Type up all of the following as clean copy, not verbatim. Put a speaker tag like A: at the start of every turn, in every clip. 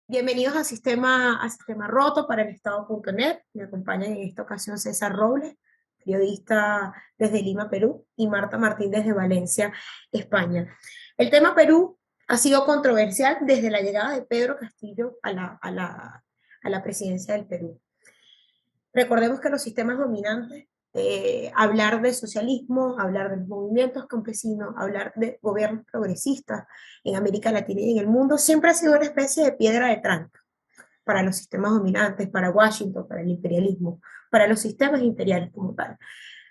A: Bienvenidos a Sistema Roto para el Estado.net. Me acompañan en esta ocasión César Robles, periodista desde Lima, Perú, y Marta Martín desde Valencia, España. El tema Perú ha sido controversial desde la llegada de Pedro Castillo a la presidencia del Perú. Recordemos que los sistemas dominantes, hablar de socialismo, hablar de los movimientos campesinos, hablar de gobiernos progresistas en América Latina y en el mundo, siempre ha sido una especie de piedra de tranca para los sistemas dominantes, para Washington, para el imperialismo, para los sistemas imperiales como tal.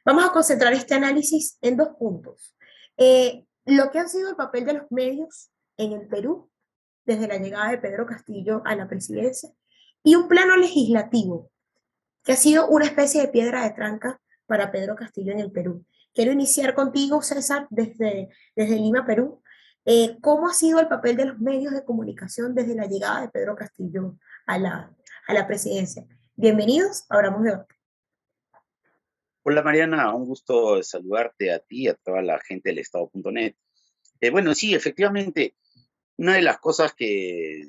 A: Vamos a concentrar este análisis en dos puntos. Lo que ha sido el papel de los medios en el Perú desde la llegada de Pedro Castillo a la presidencia y un plano legislativo que ha sido una especie de piedra de tranca para Pedro Castillo en el Perú. Quiero iniciar contigo, César, desde Lima, Perú. ¿Cómo ha sido el papel de los medios de comunicación desde la llegada de Pedro Castillo a a la presidencia? Bienvenidos, hablamos de hoy.
B: Hola Mariana, un gusto saludarte a ti y a toda la gente del Estado.net. Bueno, sí, efectivamente, una de las cosas que,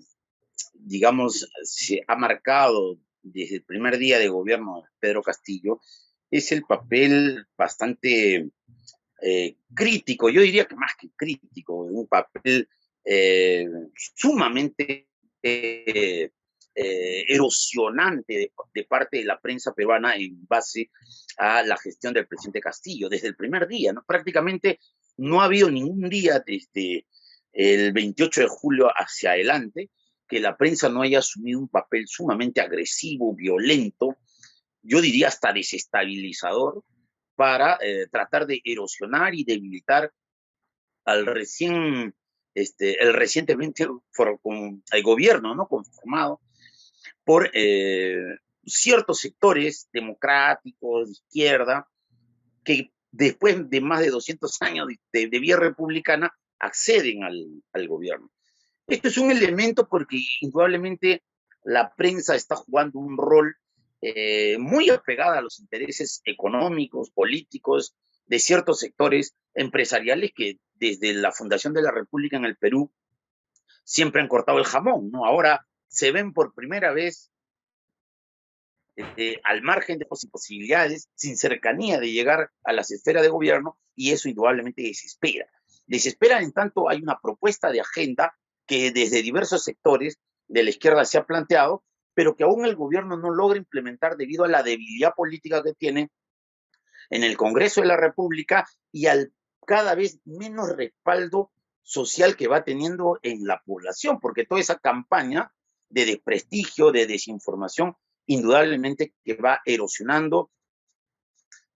B: digamos, se ha marcado desde el primer día de gobierno de Pedro Castillo es el papel bastante crítico, yo diría que más que crítico, un papel eh, sumamente erosionante de parte de la prensa peruana en base a la gestión del presidente Castillo desde el primer día, ¿no? Prácticamente no ha habido ningún día desde el 28 de julio hacia adelante que la prensa no haya asumido un papel sumamente agresivo, violento, yo diría hasta desestabilizador, para tratar de erosionar y debilitar al el recientemente el gobierno, ¿no? Conformado por ciertos sectores democráticos, de izquierda, que después de más de 200 años de vía republicana acceden al gobierno. Esto es un elemento porque indudablemente la prensa está jugando un rol muy apegada a los intereses económicos, políticos de ciertos sectores empresariales que desde la fundación de la República en el Perú siempre han cortado el jamón, ¿no? Ahora se ven por primera vez al margen de posibilidades, sin cercanía de llegar a las esferas de gobierno, y eso indudablemente desespera. Desespera en tanto hay una propuesta de agenda que desde diversos sectores de la izquierda se ha planteado, pero que aún el gobierno no logra implementar debido a la debilidad política que tiene en el Congreso de la República y al cada vez menos respaldo social que va teniendo en la población, porque toda esa campaña de desprestigio, de desinformación, indudablemente que va erosionando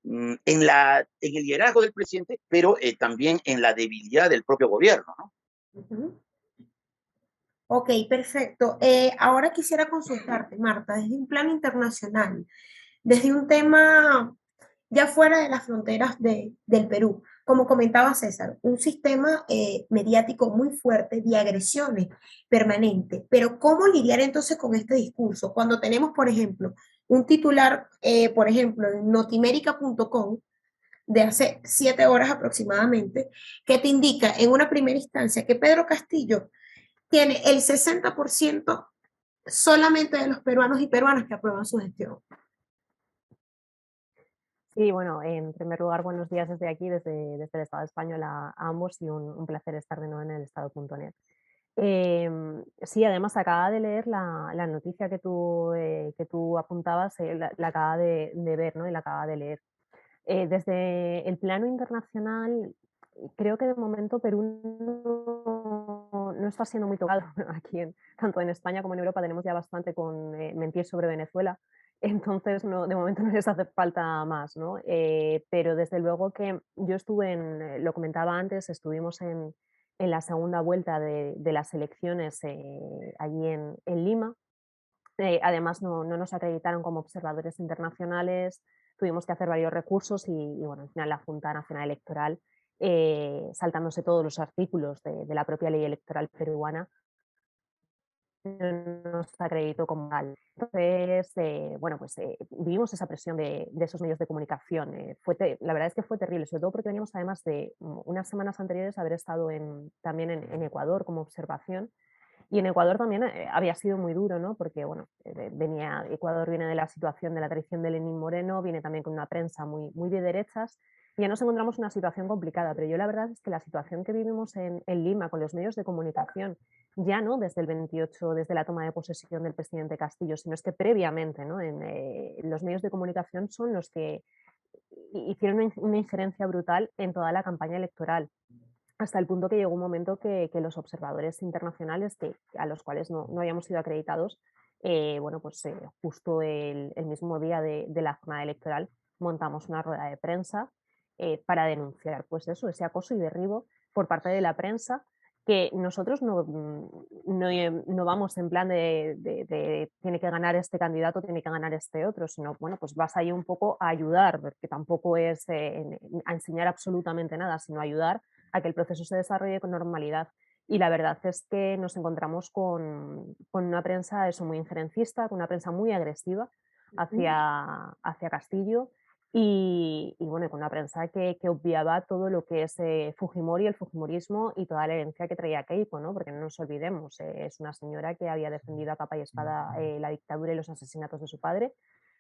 B: en el liderazgo del presidente, pero también en la debilidad del propio gobierno, ¿no?
A: Uh -huh. Ok, perfecto. Ahora quisiera consultarte, Marta, desde un plano internacional, desde un tema ya fuera de las fronteras del Perú. Como comentaba César, un sistema mediático muy fuerte de agresiones permanentes. Pero ¿cómo lidiar entonces con este discurso? Cuando tenemos, por ejemplo, un titular, por ejemplo, en notimérica.com de hace 7 horas aproximadamente, que te indica en una primera instancia que Pedro Castillo tiene el 60% solamente de los peruanos y peruanas que aprueban su gestión.
C: Sí, bueno, en primer lugar, buenos días desde aquí, desde el Estado español a ambos, y un placer estar de nuevo en el Estado.net. Sí, además acaba de leer la noticia que tú apuntabas, la acaba de ver, ¿no? Y la acaba de leer. Desde el plano internacional, creo que de momento Perú no está siendo muy tocado. Aquí, tanto en España como en Europa, tenemos ya bastante con mentir sobre Venezuela. Entonces, no, de momento no les hace falta más, ¿no? Pero desde luego que yo estuve lo comentaba antes, estuvimos en la segunda vuelta de las elecciones allí en Lima. Además, no nos acreditaron como observadores internacionales, tuvimos que hacer varios recursos y bueno, al final la Junta Nacional Electoral, saltándose todos los artículos de la propia ley electoral peruana, no nos acreditó como tal. Entonces, bueno, pues vivimos esa presión de esos medios de comunicación. La verdad es que fue terrible, sobre todo porque veníamos además de unas semanas anteriores haber estado también en Ecuador como observación. Y en Ecuador también había sido muy duro, ¿no? Porque, bueno, Ecuador viene de la situación de la traición de Lenín Moreno, viene también con una prensa muy de derechas, y ya nos encontramos en una situación complicada, pero yo la verdad es que la situación que vivimos en Lima con los medios de comunicación, ya no desde el 28, desde la toma de posesión del presidente Castillo, sino es que previamente, ¿no? Los medios de comunicación son los que hicieron una injerencia brutal en toda la campaña electoral, hasta el punto que llegó un momento que los observadores internacionales, a los cuales no habíamos sido acreditados, bueno, pues justo el mismo día de la jornada electoral montamos una rueda de prensa para denunciar pues eso, ese acoso y derribo por parte de la prensa, que nosotros no vamos en plan de tiene que ganar este candidato, tiene que ganar este otro, sino, bueno, pues vas ahí un poco a ayudar, porque tampoco es a enseñar absolutamente nada, sino a ayudar a que el proceso se desarrolle con normalidad. Y la verdad es que nos encontramos con una prensa eso, muy injerencista, con una prensa muy agresiva hacia Castillo y bueno, con una prensa que obviaba todo lo que es Fujimori, el fujimorismo y toda la herencia que traía Keiko, ¿no? Porque no nos olvidemos, es una señora que había defendido a capa y espada la dictadura y los asesinatos de su padre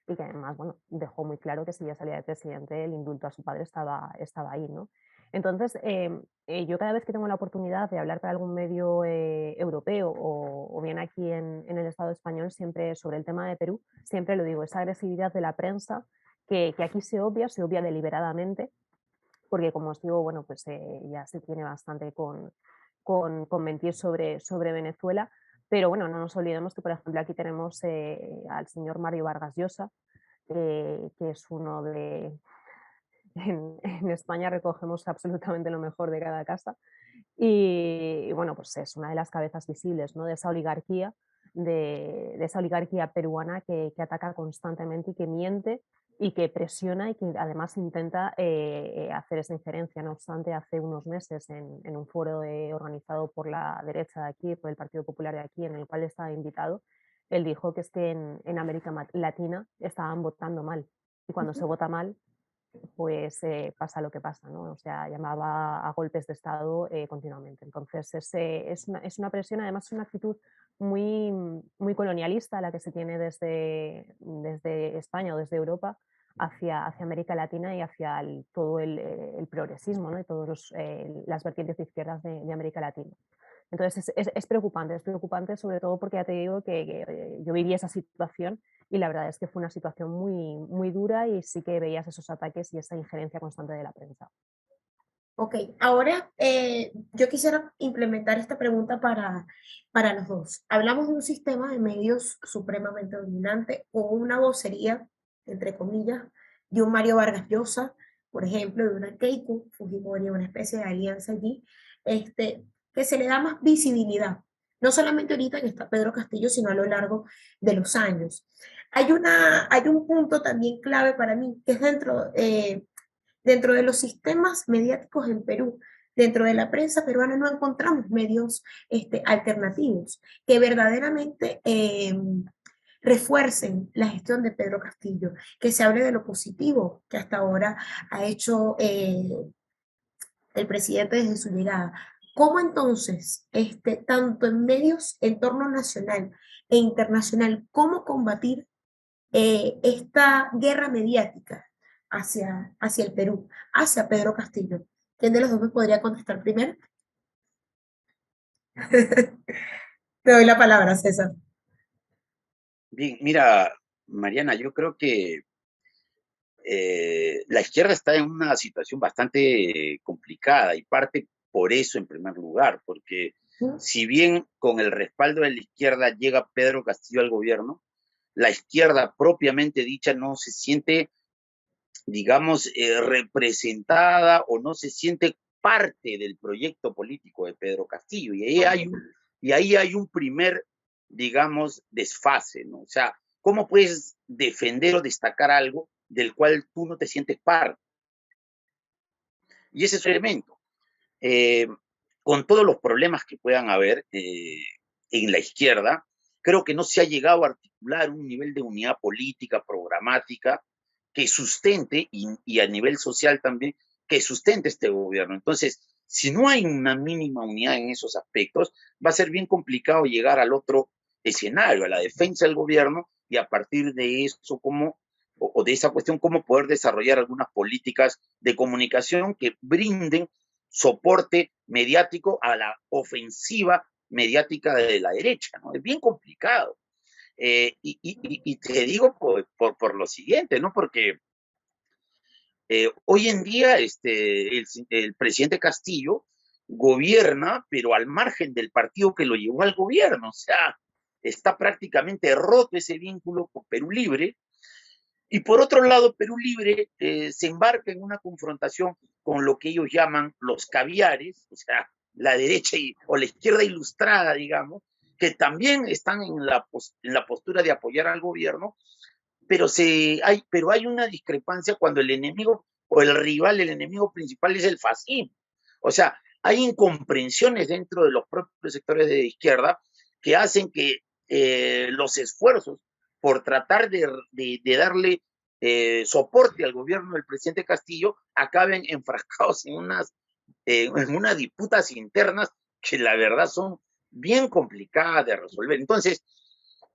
C: y que además, bueno, dejó muy claro que si ella salía de presidente, el indulto a su padre estaba ahí, ¿no? Entonces, yo cada vez que tengo la oportunidad de hablar para algún medio europeo o bien aquí en el Estado español, siempre sobre el tema de Perú, siempre lo digo, esa agresividad de la prensa que aquí se obvia deliberadamente, porque como os digo, bueno, pues ya se tiene bastante con mentir sobre Venezuela, pero bueno, no nos olvidemos que, por ejemplo, aquí tenemos al señor Mario Vargas Llosa, que es uno de, en España recogemos absolutamente lo mejor de cada casa. Y bueno, pues es una de las cabezas visibles, ¿no? De esa oligarquía, de esa oligarquía peruana que ataca constantemente y que miente y que presiona y que además intenta hacer esa injerencia. No obstante, hace unos meses en un foro organizado por la derecha de aquí, por el Partido Popular de aquí, en el cual estaba invitado, él dijo que es que en América Latina estaban votando mal. Y cuando se vota mal, pues pasa lo que pasa, ¿no? O sea, llamaba a golpes de Estado continuamente. Entonces, es una presión, además es una actitud muy colonialista la que se tiene desde España o desde Europa hacia América Latina y hacia todo el progresismo, ¿no? Y todas las vertientes de izquierdas de América Latina. Entonces es preocupante sobre todo porque ya te digo que yo viví esa situación y la verdad es que fue una situación muy dura y sí que veías esos ataques y esa injerencia constante de la prensa.
A: Ok, ahora yo quisiera implementar esta pregunta para los dos. Hablamos de un sistema de medios supremamente dominante o una vocería, entre comillas, de un Mario Vargas Llosa, por ejemplo, de una Keiko Fujimori, una especie de alianza allí, que se le da más visibilidad, no solamente ahorita que está Pedro Castillo, sino a lo largo de los años. Hay un punto también clave para mí, que es dentro de los sistemas mediáticos en Perú, dentro de la prensa peruana no encontramos medios alternativos que verdaderamente refuercen la gestión de Pedro Castillo, que se hable de lo positivo que hasta ahora ha hecho el presidente desde su llegada. ¿Cómo entonces, tanto en medios en torno nacional e internacional, cómo combatir esta guerra mediática hacia el Perú, hacia Pedro Castillo? ¿Quién de los dos me podría contestar primero? Te doy la palabra, César.
B: Bien, mira, Mariana, yo creo que la izquierda está en una situación bastante complicada y parte por eso en primer lugar, porque si bien con el respaldo de la izquierda llega Pedro Castillo al gobierno, la izquierda propiamente dicha no se siente, digamos, representada o no se siente parte del proyecto político de Pedro Castillo. Y ahí hay un primer, digamos, desfase, ¿no? O sea, ¿cómo puedes defender o destacar algo del cual tú no te sientes parte? Y ese es el elemento. Con todos los problemas que puedan haber en la izquierda, creo que no se ha llegado a articular un nivel de unidad política, programática, que sustente, y a nivel social también, que sustente este gobierno. Entonces, Si no hay una mínima unidad en esos aspectos, va a ser bien complicado llegar al otro escenario, a la defensa del gobierno, y a partir de eso, o de esa cuestión, cómo poder desarrollar algunas políticas de comunicación que brinden soporte mediático a la ofensiva mediática de la derecha, ¿no? Es bien complicado. Y te digo por lo siguiente, ¿no? Porque hoy en día el presidente Castillo gobierna, pero al margen del partido que lo llevó al gobierno. O sea, está prácticamente roto ese vínculo con Perú Libre. Y por otro lado, Perú Libre se embarca en una confrontación con lo que ellos llaman los caviares, o sea, la derecha o la izquierda ilustrada, digamos, que también están en la postura de apoyar al gobierno, pero hay una discrepancia cuando el enemigo o el rival, el enemigo principal es el fascismo. O sea, hay incomprensiones dentro de los propios sectores de izquierda que hacen que los esfuerzos por tratar de darle soporte al gobierno del presidente Castillo acaben enfrascados en unas disputas internas que la verdad son bien complicadas de resolver. Entonces,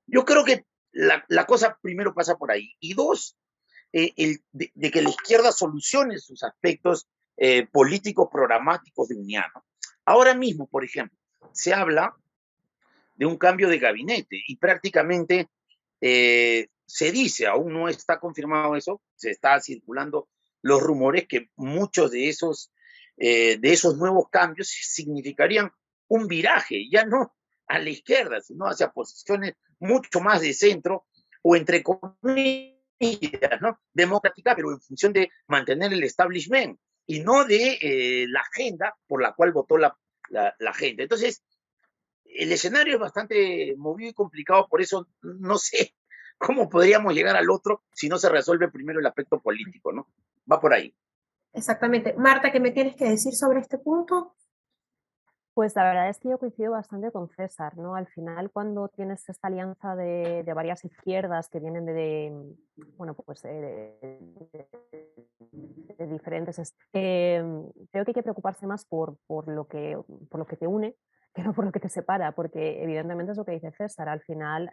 B: yo creo que la cosa primero pasa por ahí. Y dos, de que la izquierda solucione sus aspectos políticos programáticos de unidad, ¿no? Ahora mismo, por ejemplo, se habla de un cambio de gabinete y prácticamente se dice, aún no está confirmado eso, se está circulando los rumores que muchos de esos nuevos cambios significarían un viraje, ya no a la izquierda, sino hacia posiciones mucho más de centro o entre comillas, ¿no? Democrática, pero en función de mantener el establishment y no de la agenda por la cual votó la gente. Entonces, el escenario es bastante movido y complicado, por eso no sé cómo podríamos llegar al otro si no se resuelve primero el aspecto político, ¿no? Va por ahí.
A: Exactamente. Marta, ¿qué me tienes que decir sobre este punto?
C: Pues la verdad es que yo coincido bastante con César, ¿no? Al final, cuando tienes esta alianza de varias izquierdas que vienen bueno, pues de diferentes, creo que hay que preocuparse más por lo que te une que no por lo que te separa, porque evidentemente es lo que dice César, al final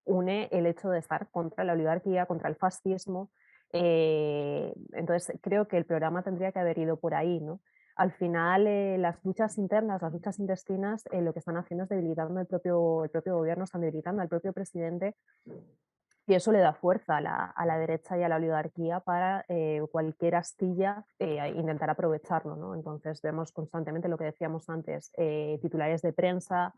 C: une el hecho de estar contra la oligarquía, contra el fascismo, entonces creo que el programa tendría que haber ido por ahí, ¿no? Al final, las luchas internas, las luchas intestinas, lo que están haciendo es debilitando el propio gobierno, están debilitando al propio presidente y eso le da fuerza a la derecha y a la oligarquía para cualquier astilla intentar aprovecharlo, ¿no? Entonces vemos constantemente lo que decíamos antes, titulares de prensa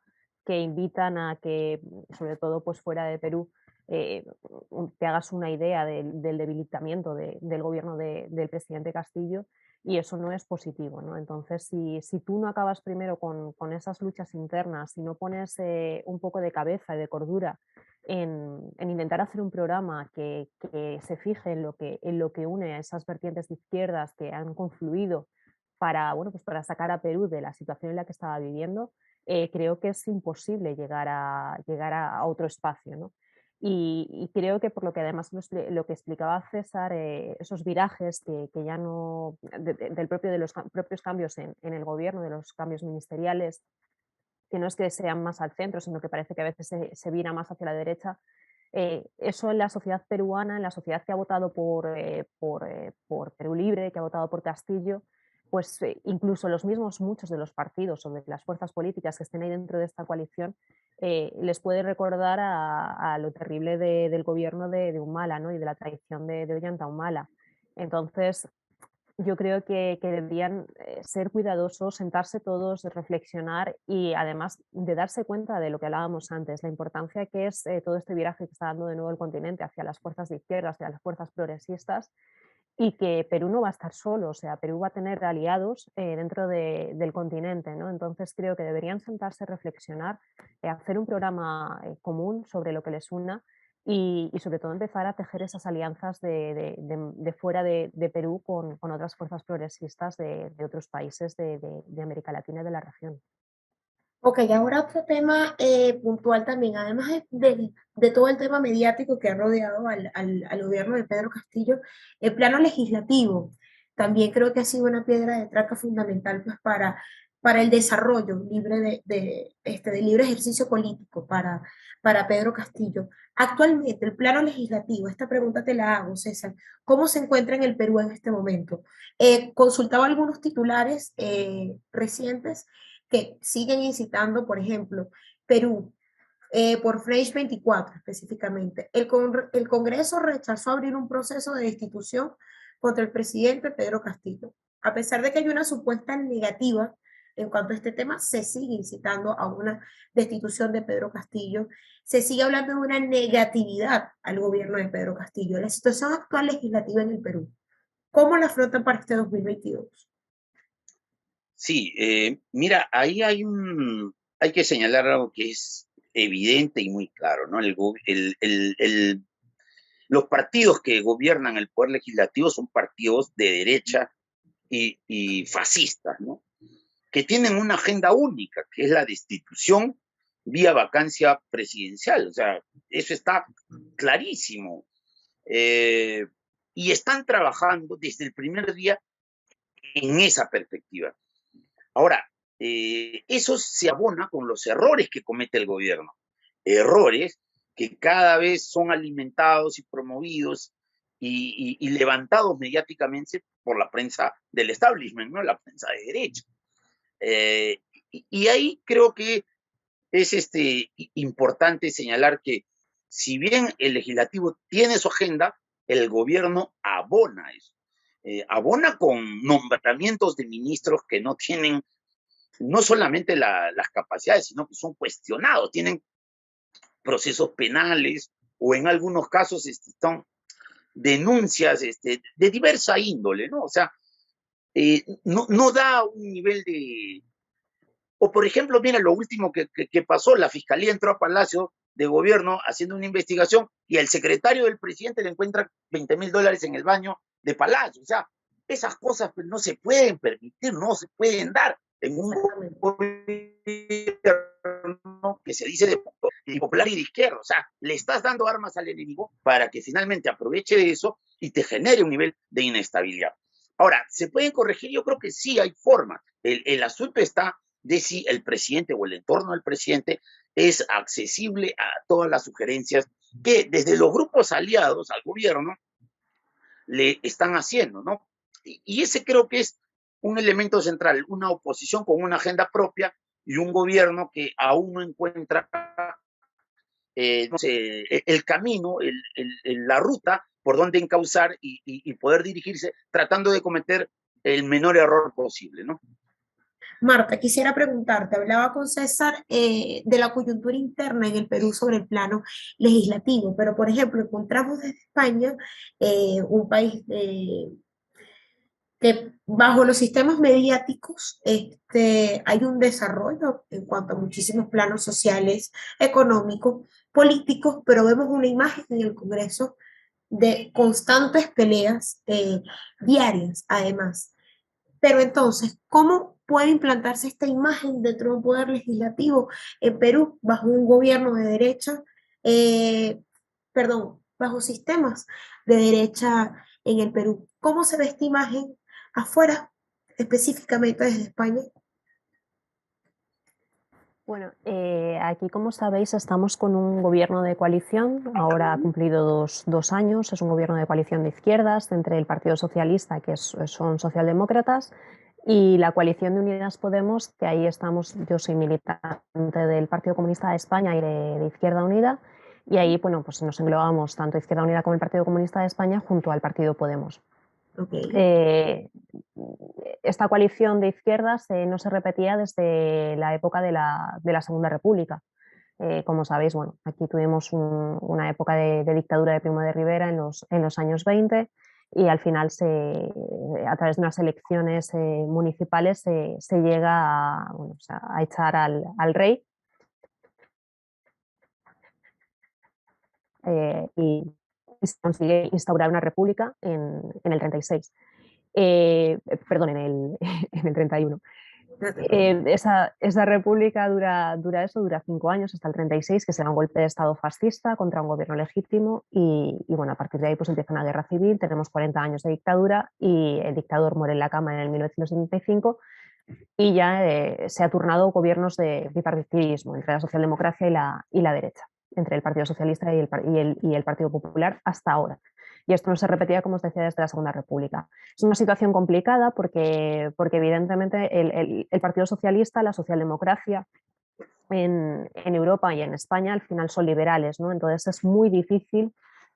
C: que invitan a que, sobre todo pues fuera de Perú, te hagas una idea del debilitamiento del gobierno del presidente Castillo y eso no es positivo, ¿no? Entonces, si tú no acabas primero con esas luchas internas, si no pones un poco de cabeza y de cordura en intentar hacer un programa que se fije en lo que une a esas vertientes de izquierdas que han confluido para, bueno, pues para sacar a Perú de la situación en la que estaba viviendo, creo que es imposible llegar a otro espacio, ¿no? Y creo que por lo que además lo que explicaba César, esos virajes que ya no, de los propios cambios en el gobierno, de los cambios ministeriales, que no es que sean más al centro, sino que parece que a veces se vira más hacia la derecha. Eso en la sociedad peruana, en la sociedad que ha votado por Perú Libre, que ha votado por Castillo, pues incluso muchos de los partidos o de las fuerzas políticas que estén ahí dentro de esta coalición, les puede recordar a lo terrible del gobierno de Humala, ¿no? Y de la traición de Ollanta Humala. Entonces, yo creo que deberían ser cuidadosos, sentarse todos, reflexionar y además de darse cuenta de lo que hablábamos antes, la importancia que es todo este viraje que está dando de nuevo el continente hacia las fuerzas de izquierda, hacia las fuerzas progresistas y que Perú no va a estar solo, o sea, Perú va a tener aliados dentro del continente, ¿no? Entonces creo que deberían sentarse, reflexionar, hacer un programa común sobre lo que les una y sobre todo empezar a tejer esas alianzas de fuera de Perú con otras fuerzas progresistas de otros países de América Latina y de la región.
A: Ok, ahora otro tema puntual también, además de todo el tema mediático que ha rodeado al gobierno de Pedro Castillo, el plano legislativo. también creo que ha sido una piedra de traca fundamental pues, para el desarrollo libre de libre ejercicio político para Pedro Castillo. Actualmente, el plano legislativo, esta pregunta te la hago, César, ¿cómo se encuentra en el Perú en este momento? Consultaba algunos titulares recientes que siguen incitando, por ejemplo, Perú, por Fresh 24 específicamente. El Congreso rechazó abrir un proceso de destitución contra el presidente Pedro Castillo. A pesar de que hay una supuesta negativa en cuanto a este tema, se sigue incitando a una destitución de Pedro Castillo, se sigue hablando de una negatividad al gobierno de Pedro Castillo. La situación actual legislativa en el Perú, ¿cómo la afrontan para este 2022?
B: Sí, mira, ahí hay que señalar algo que es evidente y muy claro, ¿no? Los partidos que gobiernan el poder legislativo son partidos de derecha y fascistas, ¿no? Que tienen una agenda única, que es la destitución vía vacancia presidencial. O sea, eso está clarísimo. Y están trabajando desde el primer día en esa perspectiva. Ahora, eso se abona con los errores que comete el gobierno. Errores que cada vez son alimentados y promovidos y levantados mediáticamente por la prensa del establishment, ¿no? La prensa de derecha. Y ahí creo que es importante señalar que si bien el legislativo tiene su agenda, el gobierno abona eso. Abona con nombramientos de ministros que no tienen no solamente las capacidades, sino que son cuestionados, tienen procesos penales o en algunos casos son denuncias de diversa índole, ¿no? O sea, no da un nivel de... O por ejemplo, mira lo último que pasó, la Fiscalía entró a Palacio de Gobierno haciendo una investigación y el secretario del presidente le encuentra $20,000 en el baño de Palacio. O sea, esas cosas pues, no se pueden permitir, no se pueden dar en un gobierno que se dice de popular y de izquierda. O sea, le estás dando armas al enemigo para que finalmente aproveche de eso y te genere un nivel de inestabilidad. Ahora, ¿se pueden corregir? Yo creo que sí hay formas. El asunto está de si el presidente o el entorno del presidente es accesible a todas las sugerencias que desde los grupos aliados al gobierno le están haciendo, ¿no? Y ese creo que es un elemento central, una oposición con una agenda propia y un gobierno que aún no encuentra no sé, el camino, la ruta por donde encauzar y poder dirigirse tratando de cometer el menor error posible, ¿no?
A: Marta, quisiera preguntarte, hablaba con César de la coyuntura interna en el Perú sobre el plano legislativo, pero por ejemplo, encontramos desde España un país que bajo los sistemas mediáticos hay un desarrollo en cuanto a muchísimos planos sociales, económicos, políticos, pero vemos una imagen en el Congreso de constantes peleas diarias, además. Pero entonces, ¿cómo puede implantarse esta imagen dentro de un poder legislativo en Perú bajo un gobierno de derecha, eh, perdón, bajo sistemas de derecha en el Perú? ¿Cómo se ve esta imagen afuera, específicamente desde España?
C: Bueno, aquí, como sabéis, estamos con un gobierno de coalición. Ahora ha cumplido dos años. Es un gobierno de coalición de izquierdas entre el Partido Socialista, que son socialdemócratas, y la coalición de Unidas Podemos, que ahí estamos. Yo soy militante del Partido Comunista de España y de Izquierda Unida, y ahí, bueno, pues nos englobamos tanto Izquierda Unida como el Partido Comunista de España junto al Partido Podemos.
A: Okay.
C: Esta coalición de izquierdas no se repetía desde la época de la Segunda República. Como sabéis, bueno, aquí tuvimos una época de dictadura de Primo de Rivera en los años 20 y al final, a través de unas elecciones municipales, se llega a echar al rey y se consigue instaurar una república en el 36. Perdón, en el 31.
A: No te preocupes.
C: Esa república dura 5 años, hasta el 36, que será un golpe de Estado fascista contra un gobierno legítimo y bueno, a partir de ahí pues empieza una guerra civil, tenemos 40 años de dictadura y el dictador muere en la cama en el 1975 y ya se ha turnado gobiernos de bipartidismo entre la socialdemocracia y la derecha, entre el Partido Socialista y el Partido Popular hasta ahora. Y esto no se repetía, como os decía, desde la Segunda República. Es una situación complicada porque evidentemente el Partido Socialista, la socialdemocracia en Europa y en España al final son liberales, ¿no? Entonces es muy difícil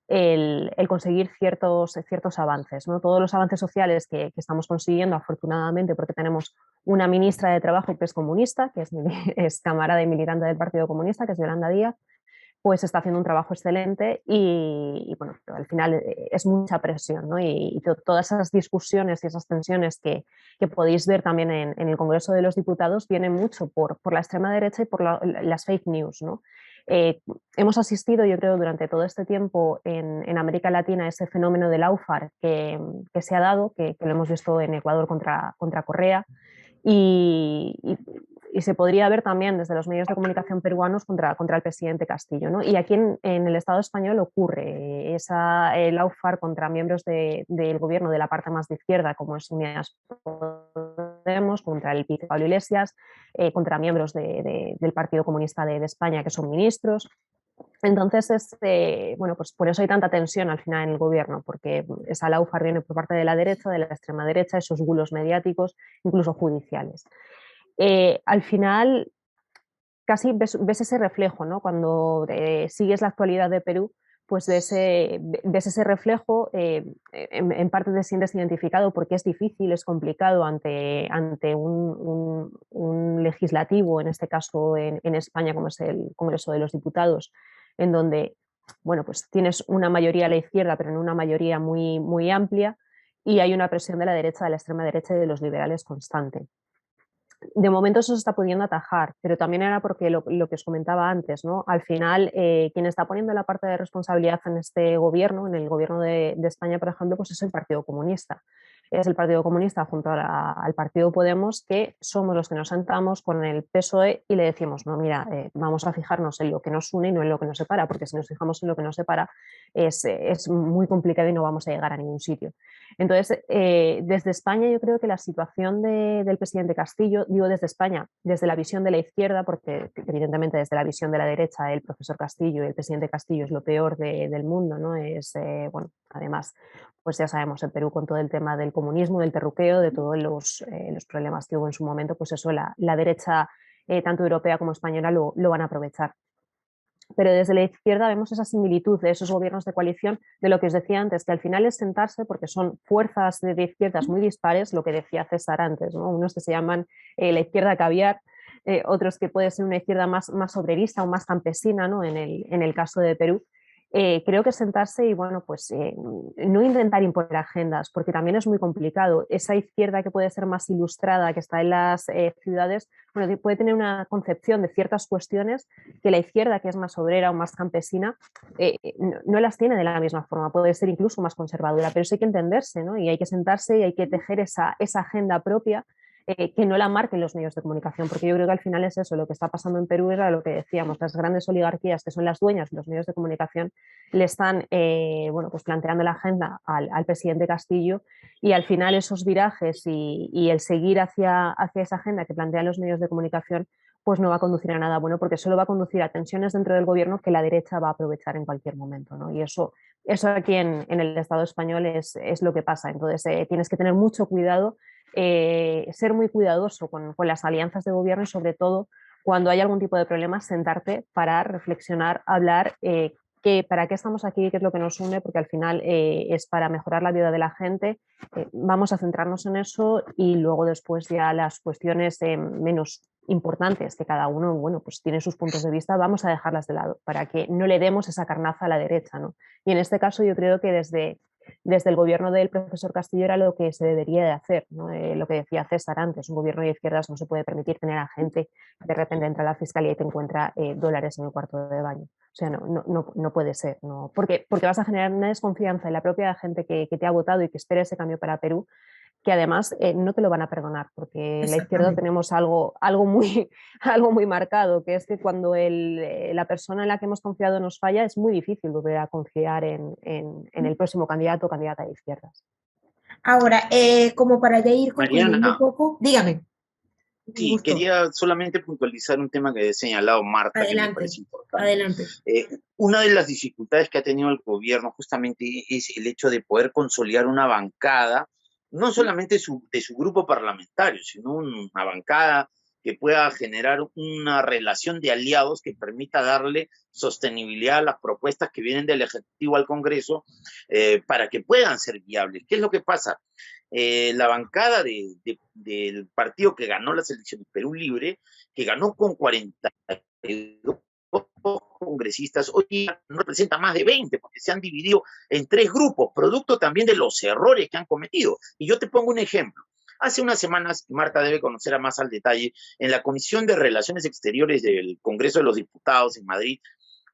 C: el conseguir ciertos avances, ¿no? Todos los avances sociales que estamos consiguiendo, afortunadamente, porque tenemos una ministra de Trabajo que es comunista, que es camarada y militante del Partido Comunista, que es Yolanda Díaz, pues está haciendo un trabajo excelente y bueno, al final es mucha presión, ¿no? Y todas esas discusiones y esas tensiones que podéis ver también en el Congreso de los Diputados vienen mucho por la extrema derecha y por las fake news, ¿no? Hemos asistido, yo creo, durante todo este tiempo en América Latina a ese fenómeno del lawfare que se ha dado, que lo hemos visto en Ecuador contra Correa, y, y, y, se podría ver también desde los medios de comunicación peruanos contra el presidente Castillo, ¿no? Y aquí en el Estado español ocurre el lawfare contra miembros del gobierno de la parte más de izquierda, como es Unidas Podemos, contra el Pablo Iglesias, contra miembros del Partido Comunista de España que son ministros. Entonces, bueno, pues por eso hay tanta tensión al final en el gobierno, porque esa lawfare viene por parte de la derecha, de la extrema derecha, esos bulos mediáticos, incluso judiciales. Al final, casi ves ese reflejo, ¿no? Cuando sigues la actualidad de Perú, pues ves ese reflejo, en parte te sientes identificado porque es difícil, es complicado ante un legislativo, en este caso en España, como es el Congreso de los Diputados, en donde, bueno, pues tienes una mayoría a la izquierda, pero en una mayoría muy, muy amplia, y hay una presión de la derecha, de la extrema derecha y de los liberales constante. De momento eso se está pudiendo atajar, pero también era porque lo que os comentaba antes, ¿no? Al final, quien está poniendo la parte de responsabilidad en este gobierno, en el gobierno de España, por ejemplo, pues es el Partido Comunista. Es el Partido Comunista junto al Partido Podemos, que somos los que nos sentamos con el PSOE y le decimos, no, mira, vamos a fijarnos en lo que nos une y no en lo que nos separa, porque si nos fijamos en lo que nos separa es muy complicado y no vamos a llegar a ningún sitio. Entonces, desde España yo creo que la situación del presidente Castillo, digo desde España, desde la visión de la izquierda, porque evidentemente desde la visión de la derecha el profesor Castillo y el presidente Castillo es lo peor del mundo, ¿no? Bueno, además, pues ya sabemos, en Perú con todo el tema del comunismo, del terruqueo, de todos los problemas que hubo en su momento, pues eso la derecha, tanto europea como española, lo van a aprovechar. Pero desde la izquierda vemos esa similitud de esos gobiernos de coalición, de lo que os decía antes, que al final es sentarse porque son fuerzas de izquierdas muy dispares, lo que decía César antes, ¿no? Unos que se llaman la izquierda caviar, otros que puede ser una izquierda más obrerista o más campesina, ¿no? En el caso de Perú. Creo que sentarse y, bueno, pues no intentar imponer agendas, porque también es muy complicado. Esa izquierda que puede ser más ilustrada, que está en las ciudades, bueno, puede tener una concepción de ciertas cuestiones que la izquierda, que es más obrera o más campesina, no las tiene de la misma forma, puede ser incluso más conservadora, pero eso hay que entenderse, ¿no? Y hay que sentarse y hay que tejer esa agenda propia, que no la marquen los medios de comunicación, porque yo creo que al final es eso, lo que está pasando en Perú era lo que decíamos, las grandes oligarquías que son las dueñas de los medios de comunicación le están bueno, pues planteando la agenda al presidente Castillo, y al final esos virajes y el seguir hacia esa agenda que plantean los medios de comunicación pues no va a conducir a nada bueno, porque solo va a conducir a tensiones dentro del gobierno que la derecha va a aprovechar en cualquier momento, ¿no? Y eso aquí en el Estado español es lo que pasa. Entonces tienes que tener mucho cuidado, ser muy cuidadoso con las alianzas de gobierno y sobre todo cuando hay algún tipo de problema, sentarte, parar, reflexionar, hablar, para qué estamos aquí, qué es lo que nos une, porque al final es para mejorar la vida de la gente. Vamos a centrarnos en eso y luego después ya las cuestiones menos importantes, que cada uno, bueno, pues tiene sus puntos de vista, vamos a dejarlas de lado para que no le demos esa carnaza a la derecha, ¿no? Y en este caso yo creo que desde el gobierno del profesor Castillo era lo que se debería de hacer, ¿no? Lo que decía César antes, un gobierno de izquierdas no se puede permitir tener a gente que de repente entra a la fiscalía y te encuentra dólares en el cuarto de baño. O sea, no puede ser, porque vas a generar una desconfianza en la propia gente que te ha votado y que espera ese cambio para Perú, que además no te lo van a perdonar, porque en la izquierda
A: Exactamente.
C: tenemos algo muy, algo muy marcado, que es que cuando la persona en la que hemos confiado nos falla, es muy difícil volver a confiar en el próximo candidato o candidata de izquierdas.
A: Ahora, como para ya ir concluyendo un
B: Mariana,
A: poco, dígame, un
B: sí,
A: gusto.
B: quería solamente puntualizar un tema que he señalado Marta, que me
A: Adelante,
B: parece importante.
A: adelante.
B: Una de las dificultades que ha tenido el gobierno justamente es el hecho de poder consolidar una bancada, no solamente de su grupo parlamentario, sino una bancada que pueda generar una relación de aliados que permita darle sostenibilidad a las propuestas que vienen del Ejecutivo al Congreso para que puedan ser viables. ¿Qué es lo que pasa? La bancada del partido que ganó las elecciones, Perú Libre, que ganó con 42 congresistas, hoy día no representa más de 20, porque se han dividido en 3 grupos, producto también de los errores que han cometido. Y yo te pongo un ejemplo. Hace unas semanas, Marta debe conocer a más al detalle, en la Comisión de Relaciones Exteriores del Congreso de los Diputados en Madrid,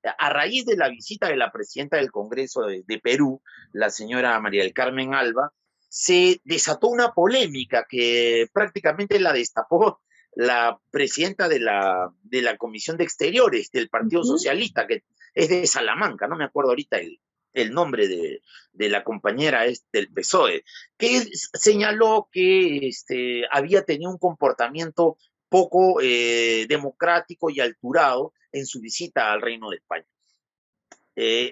B: a raíz de la visita de la presidenta del Congreso de Perú, la señora María del Carmen Alba, se desató una polémica que prácticamente la destapó la presidenta de la Comisión de Exteriores del Partido
A: Ujú.
B: Socialista, que es de Salamanca, no me acuerdo ahorita el nombre de la compañera del PSOE, que señaló que había tenido un comportamiento poco democrático y alturado en su visita al Reino de España.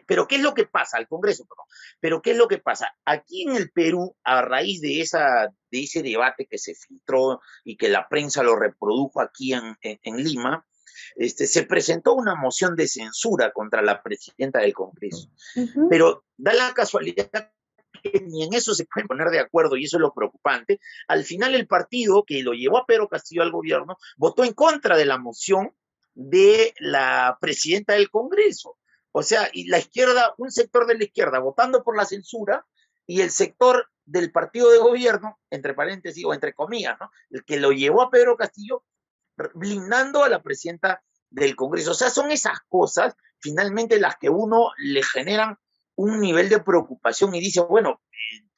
B: Pero ¿qué es lo que pasa? Al Congreso, perdón. Pero ¿qué es lo que pasa? Aquí en el Perú, a raíz de ese debate que se filtró y que la prensa lo reprodujo aquí en Lima, se presentó una moción de censura contra la presidenta del Congreso.
A: Ujú.
B: Pero da la casualidad que ni en eso se pueden poner de acuerdo, y eso es lo preocupante. Al final el partido que lo llevó a Pedro Castillo al gobierno votó en contra de la moción de la presidenta del Congreso. O sea, y la izquierda, un sector de la izquierda votando por la censura, y el sector del partido de gobierno, entre paréntesis o entre comillas, ¿no? El que lo llevó a Pedro Castillo, blindando a la presidenta del Congreso. O sea, son esas cosas finalmente las que uno le generan un nivel de preocupación y dice, bueno,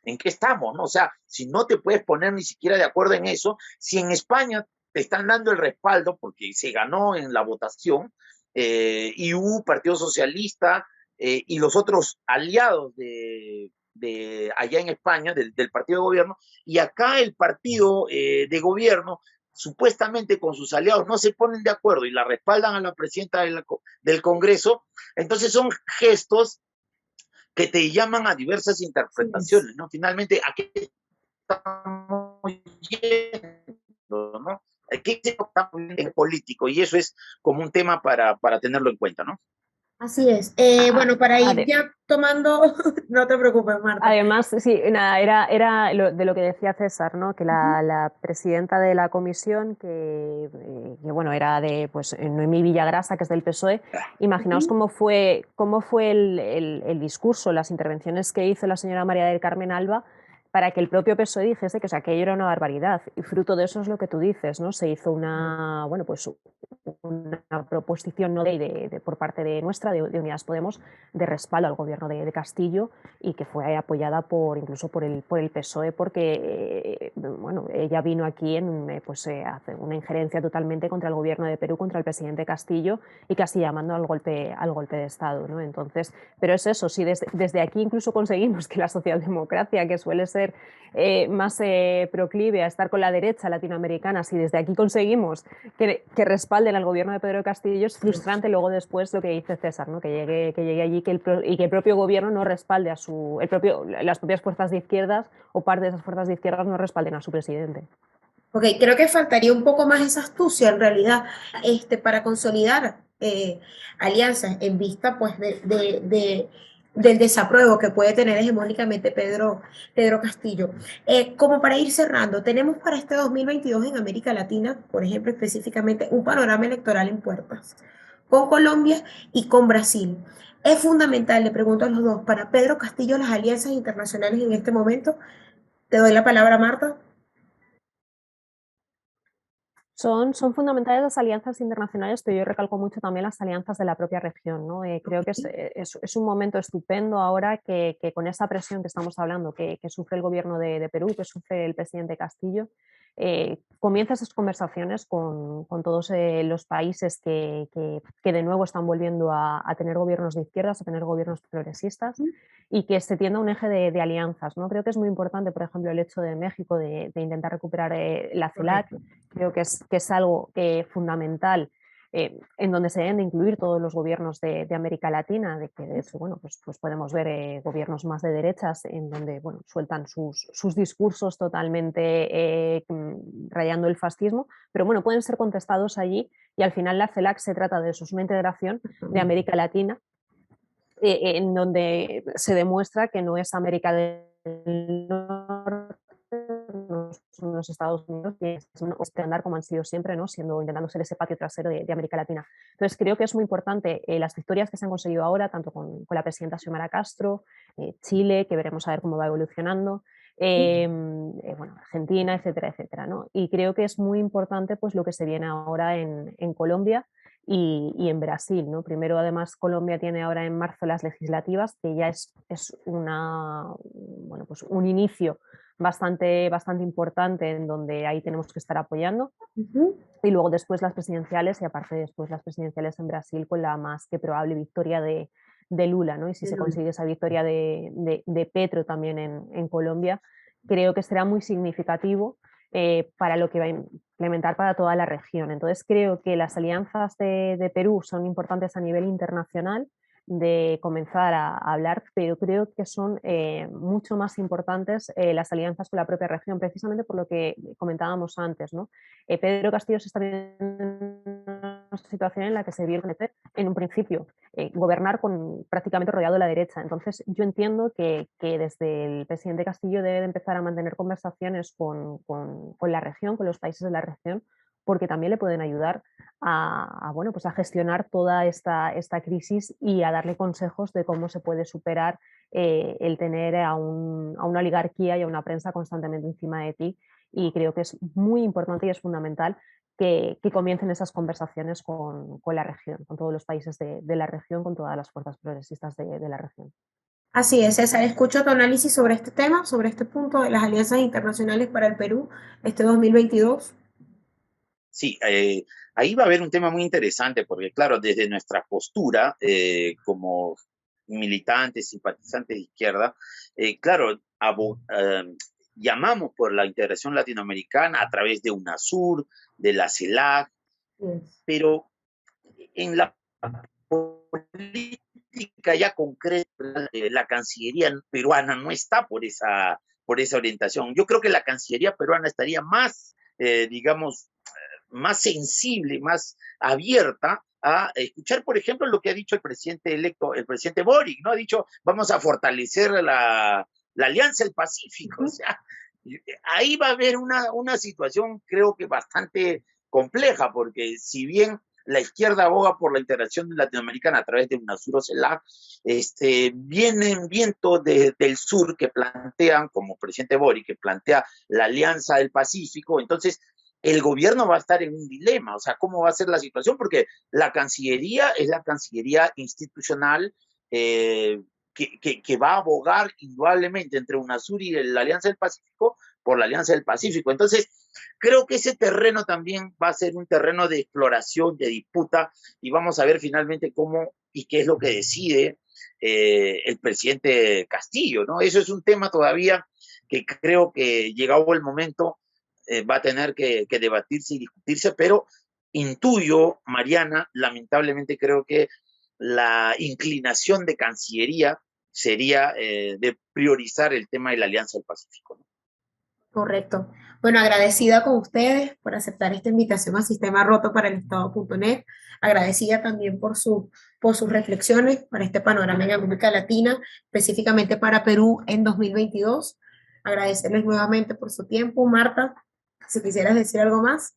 B: ¿en qué estamos? ¿No? O sea, si no te puedes poner ni siquiera de acuerdo en eso, si en España te están dando el respaldo porque se ganó en la votación, IU, Partido Socialista y los otros aliados allá en España, del partido de gobierno, y acá el partido de gobierno supuestamente con sus aliados no se ponen de acuerdo y la respaldan a la presidenta del Congreso, entonces son gestos que te llaman a diversas
A: Así es.
B: interpretaciones, ¿no? Finalmente, ¿a qué estamos yendo, no? ¿Qué estamos viendo en político? Y eso es como un tema para tenerlo en cuenta, ¿no?
A: Así es.
C: A-
A: Bueno, para ir
C: ade-
A: ya tomando, no te preocupes, Marta.
C: Además, sí, nada, era de lo que decía César, ¿no? Que
A: Ujú.
C: la presidenta de la comisión, que, bueno, era de pues, Noemí Villagrasa, que es del PSOE, imaginaos
A: Ujú.
C: cómo fue el discurso, las intervenciones que hizo la señora María del Carmen Alba para que el propio PSOE dijese que, o sea, aquello era una barbaridad. Y fruto de eso es lo que tú dices, ¿no? Se hizo bueno, pues, una proposición no por parte de nuestra, de Unidas Podemos, de respaldo al gobierno de Castillo, y que fue apoyada incluso por el PSOE, porque bueno, ella vino aquí pues, a hacer una injerencia totalmente contra el gobierno de Perú, contra el presidente Castillo, y casi llamando al golpe de Estado, ¿no? Entonces, pero es eso, si desde aquí incluso conseguimos que la socialdemocracia, que suele ser más proclive a estar con la derecha latinoamericana, si desde aquí conseguimos que respalden al gobierno de Pedro Castillo, es frustrante luego después lo que dice César, ¿no? Que llegue allí y que el propio gobierno no respalde las propias fuerzas de izquierdas o parte de esas fuerzas de izquierdas no respalden a su presidente.
A: Ok, creo que faltaría un poco más esa astucia en realidad, para consolidar alianzas en vista pues del desapruebo que puede tener hegemónicamente Pedro Castillo. Como para ir cerrando, tenemos para este 2022 en América Latina, por ejemplo, específicamente un panorama electoral en puertas, con Colombia y con Brasil. Es fundamental, le pregunto a los dos, para Pedro Castillo las alianzas internacionales en este momento. Te doy la palabra, Marta.
C: Son fundamentales las alianzas internacionales, pero yo recalco mucho también las alianzas de la propia región, ¿no? Creo que es un momento estupendo ahora que con esa presión que estamos hablando, que sufre el gobierno de Perú, que sufre el presidente Castillo, comienza esas conversaciones con todos los países que de nuevo están volviendo a tener gobiernos de izquierdas, a tener gobiernos progresistas, y que se tienda un eje de alianzas, ¿no? Creo que es muy importante, por ejemplo, el hecho de México de intentar recuperar la CELAC.
A: Correcto.
C: Creo que es algo fundamental, en donde se deben de incluir todos los gobiernos de América Latina, de que de hecho, bueno, pues podemos ver gobiernos más de derechas en donde, bueno, sueltan sus discursos totalmente rayando el fascismo, pero bueno, pueden ser contestados allí, y al final la CELAC se trata de eso, es una integración de América Latina, en donde se demuestra que no es América del Norte, no son los Estados Unidos, y es un estándar como han sido siempre, ¿no? Intentando ser ese patio trasero de América Latina. Entonces creo que es muy importante las victorias que se han conseguido ahora, tanto con la presidenta Xiomara Castro, Chile, que veremos a ver cómo va evolucionando, bueno, Argentina, etcétera, etcétera, ¿no? Y creo que es muy importante pues lo que se viene ahora en Colombia y en Brasil, ¿no? Primero, además, Colombia tiene ahora en marzo las legislativas, que ya es bueno, pues un inicio bastante importante, en donde ahí tenemos que estar apoyando. Y luego después las presidenciales, y aparte después las presidenciales en Brasil, con la más que probable victoria de Lula, ¿no? Y si se consigue esa victoria de Petro también en Colombia, creo que será muy significativo para lo que va a implementar para toda la región. Entonces creo que las alianzas de Perú son importantes a nivel internacional, de comenzar a hablar, pero creo que son mucho más importantes las alianzas con la propia región, precisamente por lo que comentábamos antes, ¿no? Pedro Castillo se está viendo en una situación en la que se vio en un principio gobernar prácticamente rodeado de la derecha. Entonces yo entiendo que desde el presidente Castillo debe de empezar a mantener conversaciones con la región, con los países de la región, porque también le pueden ayudar bueno, pues a gestionar toda esta crisis y a darle consejos de cómo se puede superar el tener a una oligarquía y a una prensa constantemente encima de ti. Y creo que es muy importante y es fundamental que comiencen esas conversaciones con la región, con todos los países de la región, con todas las fuerzas progresistas de la región.
A: Así es, César. Escucho tu análisis sobre este tema, sobre este punto de las alianzas internacionales para el Perú, este 2022.
B: Sí, ahí va a haber un tema muy interesante, porque claro, desde nuestra postura como militantes, simpatizantes de izquierda, claro, llamamos por la integración latinoamericana a través de UNASUR, de la CELAC,
A: Yes.
B: pero en la política ya concreta, la Cancillería peruana no está por esa orientación. Yo creo que la Cancillería peruana estaría más, digamos, más sensible, más abierta a escuchar, por ejemplo, lo que ha dicho el presidente electo, el presidente Boric, ¿no? Ha dicho, vamos a fortalecer la Alianza del Pacífico. O sea, ahí va a haber una situación, creo que bastante compleja, porque si bien la izquierda aboga por la integración latinoamericana a través de UNASUR o CELAC, vienen vientos del sur que plantean, como presidente Boric, que plantea la Alianza del Pacífico. Entonces el gobierno va a estar en un dilema, o sea, ¿cómo va a ser la situación? Porque la Cancillería es la Cancillería institucional que va a abogar indudablemente entre UNASUR y la Alianza del Pacífico por la Alianza del Pacífico. Entonces, creo que ese terreno también va a ser un terreno de exploración, de disputa, y vamos a ver finalmente cómo y qué es lo que decide el presidente Castillo, ¿no? Eso es un tema todavía que creo que llegado el momento va a tener que debatirse y discutirse, pero intuyo, Mariana, lamentablemente creo que la inclinación de Cancillería sería de priorizar el tema de la Alianza del Pacífico, ¿no?
A: Correcto. Bueno, agradecida con ustedes por aceptar esta invitación a Sistema Roto para el Estado.net. Agradecida también por sus reflexiones para este panorama en América Latina, específicamente para Perú en 2022. Agradecerles nuevamente por su tiempo. Marta, si quisieras decir algo más.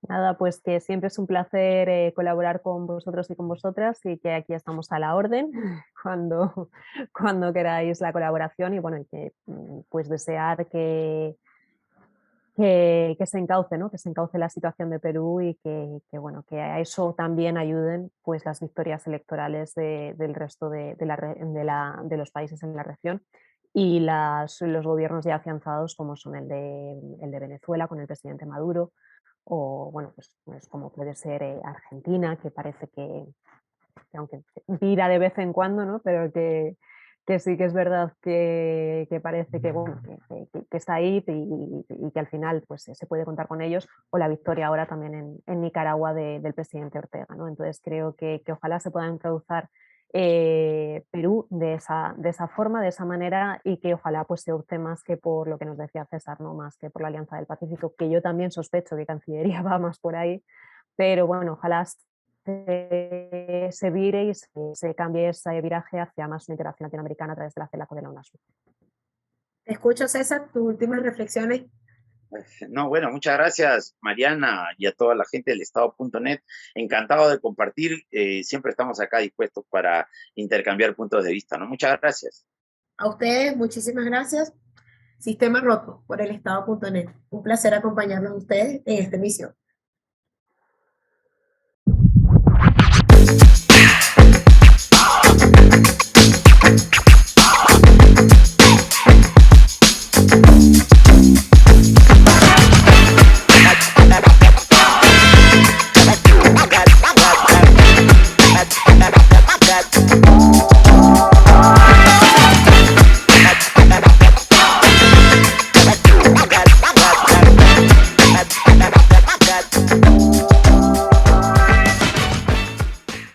C: Nada, pues que siempre es un placer colaborar con vosotros y con vosotras, y que aquí estamos a la orden cuando queráis la colaboración, y bueno, y que pues desear que se encauce, ¿no? Que se encauce la situación de Perú y bueno, que a eso también ayuden pues, las victorias electorales del resto de los países en la región y los gobiernos ya afianzados como son el de Venezuela con el presidente Maduro o bueno, pues como puede ser Argentina, que parece que aunque tira de vez en cuando, ¿no? Pero que sí que es verdad que parece que, bueno, que está ahí y que al final pues, se puede contar con ellos, o la victoria ahora también en Nicaragua del presidente Ortega, ¿no? Entonces creo que ojalá se pueda encauzar Perú de esa forma, de esa manera, y que ojalá pues, se opte más que por lo que nos decía César, ¿no? Más que por la Alianza del Pacífico, que yo también sospecho que Cancillería va más por ahí, pero bueno, ojalá se vire y se cambie ese viraje hacia más una integración latinoamericana a través de la CELAC o de la UNASUR.
A: Te escucho, César, tus últimas reflexiones.
B: No, bueno, muchas gracias, Mariana, y a toda la gente del Estado.net. Encantado de compartir. Siempre estamos acá dispuestos para intercambiar puntos de vista, ¿no? Muchas gracias.
A: A ustedes, muchísimas gracias. Sistema Roto por el Estado.net. Un placer acompañarlos a ustedes en esta emisión.